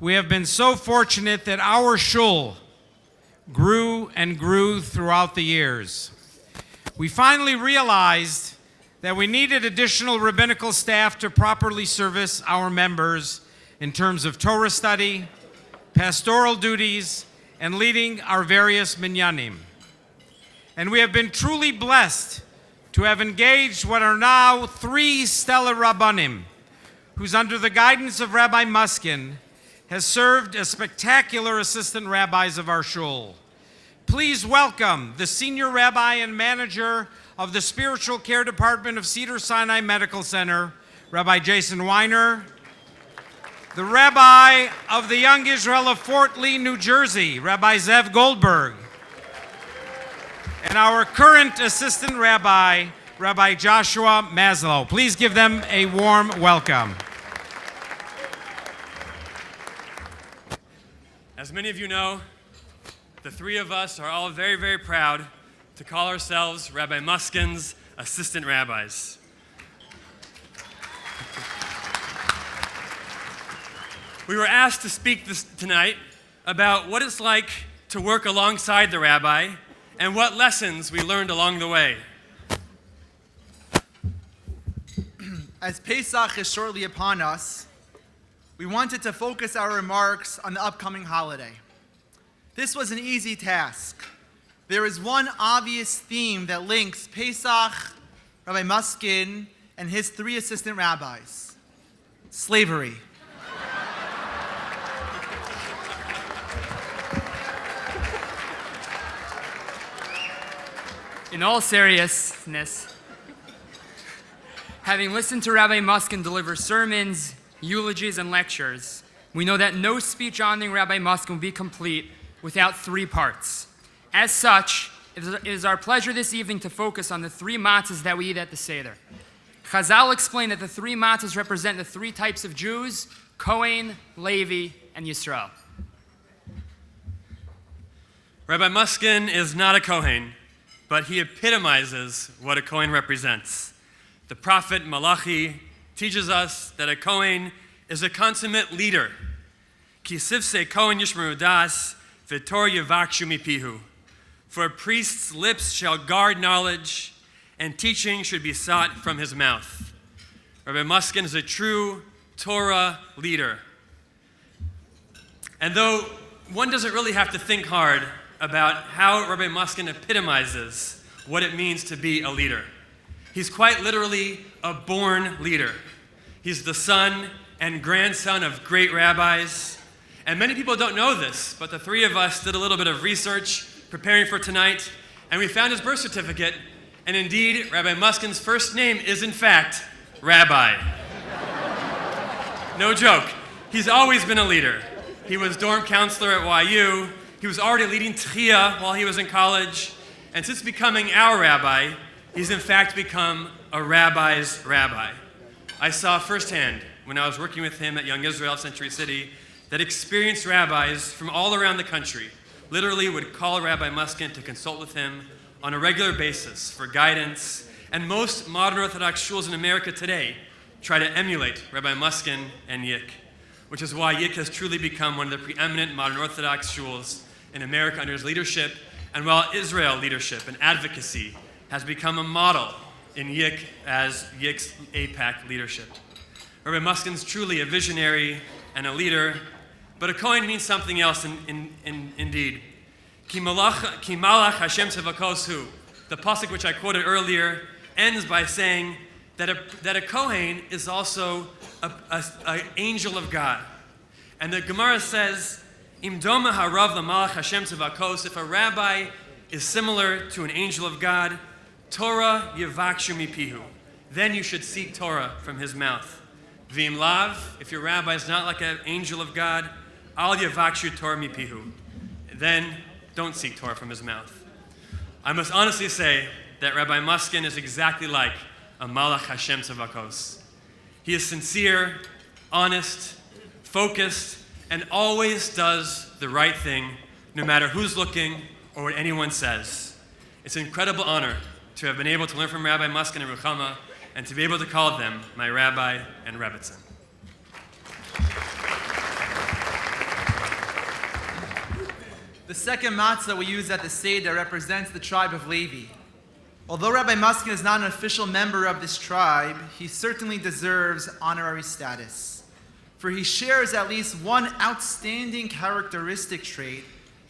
We have been so fortunate that our shul grew and grew throughout the years. We finally realized that we needed additional rabbinical staff to properly service our members in terms of Torah study, pastoral duties, and leading our various minyanim. And we have been truly blessed to have engaged what are now 3 stellar rabbanim, who's under the guidance of Rabbi Muskin, has served as spectacular assistant rabbis of our shul. Please welcome the senior rabbi and manager of the spiritual care department of Cedar Sinai Medical Center, Rabbi Jason Weiner, the rabbi of the Young Israel of Fort Lee, New Jersey, Rabbi Zev Goldberg, and our current assistant rabbi, Rabbi Joshua Maslow. Please give them a warm welcome. As many of you know, the 3 of us are all very, very proud to call ourselves Rabbi Muskin's assistant rabbis. We were asked to speak tonight about what it's like to work alongside the rabbi and what lessons we learned along the way. As Pesach is shortly upon us, we wanted to focus our remarks on the upcoming holiday. This was an easy task. There is one obvious theme that links Pesach, Rabbi Muskin, and his 3 assistant rabbis: slavery. In all seriousness, having listened to Rabbi Muskin deliver sermons, eulogies, and lectures, we know that no speech honoring Rabbi Muskin will be complete without 3 parts. As such, it is our pleasure this evening to focus on the 3 matzahs that we eat at the Seder. Chazal explained that the 3 matzahs represent the 3 types of Jews: Cohen, Levi, and Yisrael. Rabbi Muskin is not a Cohen, but he epitomizes what a Cohen represents. The prophet Malachi teaches us that a Cohen is a consummate leader. Ki sifsei Cohen yishmeru das, v'tor yivakshu mipihu. For a priest's lips shall guard knowledge, and teaching should be sought from his mouth. Rabbi Muskin is a true Torah leader. And though one doesn't really have to think hard about how Rabbi Muskin epitomizes what it means to be a leader, he's quite literally a born leader. He's the son and grandson of great rabbis. And many people don't know this, but the 3 of us did a little bit of research preparing for tonight, and we found his birth certificate. And indeed, Rabbi Muskin's first name is in fact Rabbi. No joke. He's always been a leader. He was dorm counselor at YU. He was already leading Tchiyah while he was in college. And since becoming our rabbi, he's in fact become a rabbi's rabbi. I saw firsthand when I was working with him at Young Israel Century City that experienced rabbis from all around the country literally would call Rabbi Muskin to consult with him on a regular basis for guidance. And most modern Orthodox shuls in America today try to emulate Rabbi Muskin and YICC, which is why YICC has truly become one of the preeminent modern Orthodox shuls in America under his leadership, and while Israel leadership and advocacy has become a model in YICC as YICC's APAC leadership. Rabbi Muskin's truly a visionary and a leader, but a Cohen means something else indeed. Ki malach Hashem tzevakos hu. The pasuk which I quoted earlier ends by saying that a Cohen is also an angel of God. And the Gemara says, Im doma harav l'malach Hashem tzevakos. If a rabbi is similar to an angel of God, Torah yivakshu mipihu. Then you should seek Torah from his mouth. V'im lav, if your rabbi is not like an angel of God, al yivakshu Torah mipihu. Then don't seek Torah from his mouth. I must honestly say that Rabbi Muskin is exactly like a malach Hashem tzevakos. He is sincere, honest, focused, and always does the right thing, no matter who's looking or what anyone says. It's an incredible honor to have been able to learn from Rabbi Muskin and Ruchama, and to be able to call them my rabbi and rebbitzin. The second matzah we use at the Seder represents the tribe of Levi. Although Rabbi Muskin is not an official member of this tribe, he certainly deserves honorary status, for he shares at least one outstanding characteristic trait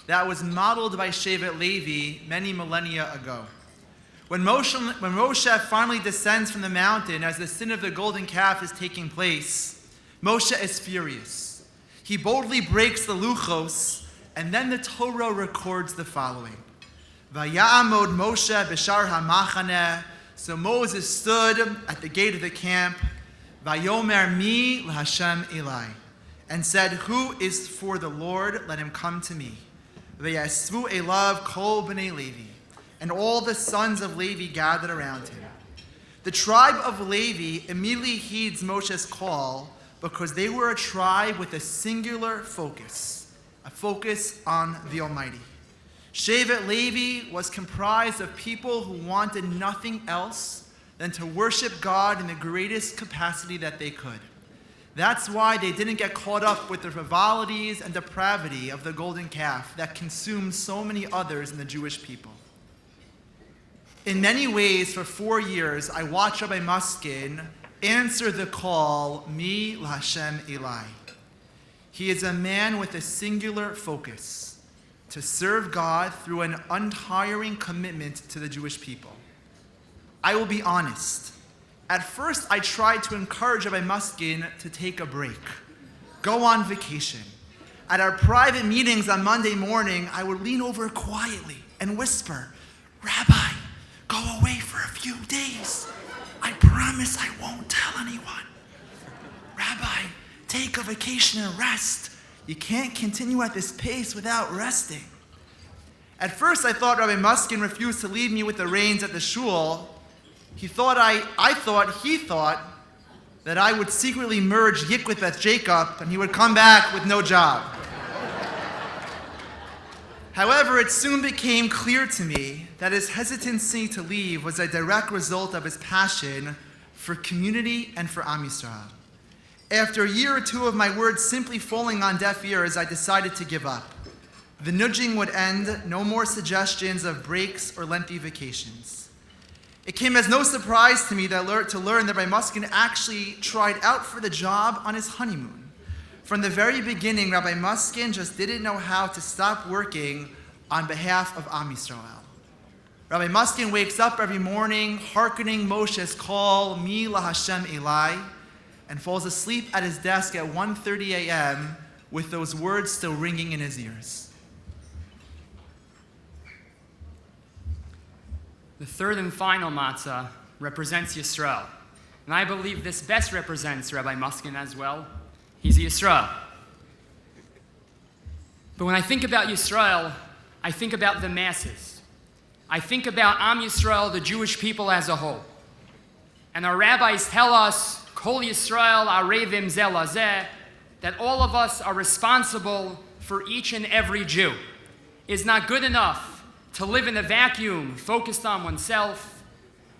that was modeled by Shevet Levi many millennia ago. When Moshe finally descends from the mountain as the sin of the golden calf is taking place, Moshe is furious. He boldly breaks the luchos, and then the Torah records the following. Vaya'amod Moshe b'shar ha'machaneh. So Moses stood at the gate of the camp. Vayomer mi l'Hashem Eli, and said, "Who is for the Lord? Let him come to me." Vayasvu elav kol b'nei Levi, and all the sons of Levi gathered around him. The tribe of Levi immediately heeds Moshe's call because they were a tribe with a singular focus, a focus on the Almighty. Shevet Levi was comprised of people who wanted nothing else than to worship God in the greatest capacity that they could. That's why they didn't get caught up with the frivolities and depravity of the golden calf that consumed so many others in the Jewish people. In many ways, for 4 years, I watched Rabbi Muskin answer the call, Mi l'Hashem Eli. He is a man with a singular focus, to serve God through an untiring commitment to the Jewish people. I will be honest. At first, I tried to encourage Rabbi Muskin to take a break, go on vacation. At our private meetings on Monday morning, I would lean over quietly and whisper, "Rabbi, go away for a few days. I promise I won't tell anyone. Rabbi, take a vacation and rest. You can't continue at this pace without resting." At first, I thought Rabbi Muskin refused to leave me with the reins at the shul. He thought that I would secretly merge YICC with Beth Jacob and he would come back with no job. However, it soon became clear to me that his hesitancy to leave was a direct result of his passion for community and for Am Yisrael. After a year or two of my words simply falling on deaf ears, I decided to give up. The nudging would end, no more suggestions of breaks or lengthy vacations. It came as no surprise to me to learn that Rabbi Muskin actually tried out for the job on his honeymoon. From the very beginning, Rabbi Muskin just didn't know how to stop working on behalf of Am Yisrael. Rabbi Muskin wakes up every morning, hearkening Moshe's call, Mi l'Hashem Eli, and falls asleep at his desk at 1:30 a.m. with those words still ringing in his ears. The third and final matzah represents Yisrael. And I believe this best represents Rabbi Muskin as well. He's Yisrael. But when I think about Yisrael, I think about the masses. I think about Am Yisrael, the Jewish people as a whole. And our rabbis tell us, Kol Yisrael arevim zeh lazeh, that all of us are responsible for each and every Jew. It's not good enough to live in a vacuum, focused on oneself.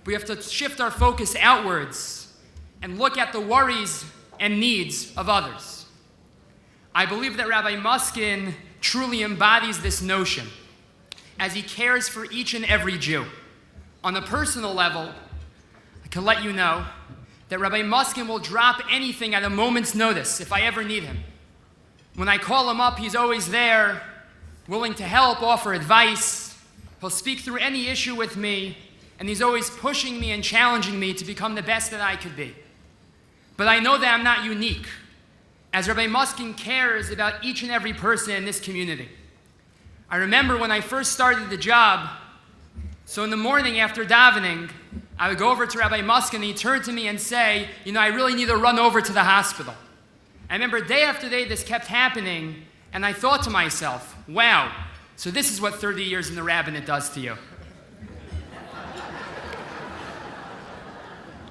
We have to shift our focus outwards and look at the worries and needs of others. I believe that Rabbi Muskin truly embodies this notion as he cares for each and every Jew. On a personal level, I can let you know that Rabbi Muskin will drop anything at a moment's notice if I ever need him. When I call him up, he's always there, willing to help, offer advice. He'll speak through any issue with me, and he's always pushing me and challenging me to become the best that I could be. But I know that I'm not unique, as Rabbi Muskin cares about each and every person in this community. I remember when I first started the job, so in the morning after davening, I would go over to Rabbi Muskin and he'd turn to me and say, I really need to run over to the hospital. I remember day after day this kept happening, and I thought to myself, wow, so this is what 30 years in the rabbinate does to you.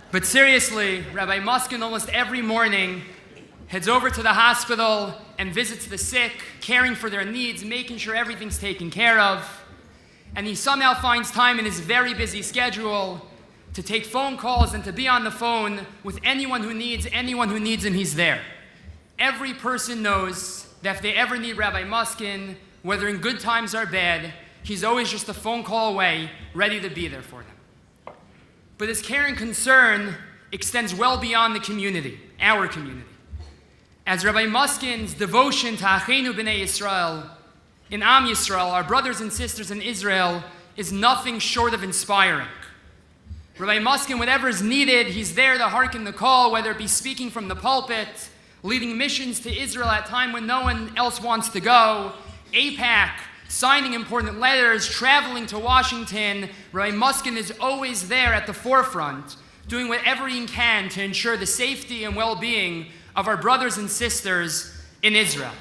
But seriously, Rabbi Muskin almost every morning heads over to the hospital and visits the sick, caring for their needs, making sure everything's taken care of. And he somehow finds time in his very busy schedule to take phone calls and to be on the phone with anyone who needs him, he's there. Every person knows that if they ever need Rabbi Muskin, Whether in good times or bad, he's always just a phone call away, ready to be there for them. But his care and concern extends well beyond the community, our community. As Rabbi Muskin's devotion to Achenu B'nai Yisrael, in Am Yisrael, our brothers and sisters in Israel, is nothing short of inspiring. Rabbi Muskin, whatever is needed, he's there to hearken the call, whether it be speaking from the pulpit, leading missions to Israel at a time when no one else wants to go, APAC, signing important letters, traveling to Washington. Rabbi Muskin is always there at the forefront, doing whatever he can to ensure the safety and well-being of our brothers and sisters in Israel.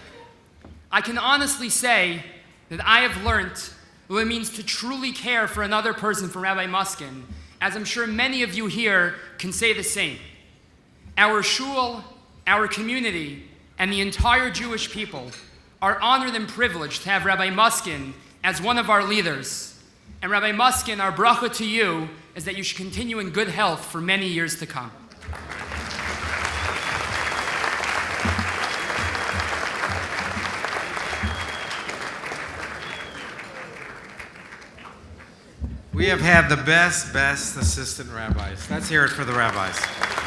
I can honestly say that I have learned what it means to truly care for another person from Rabbi Muskin, as I'm sure many of you here can say the same. Our shul, our community, and the entire Jewish people are honored and privileged to have Rabbi Muskin as one of our leaders. And Rabbi Muskin, our bracha to you is that you should continue in good health for many years to come. We have had the best assistant rabbis. Let's hear it for the rabbis.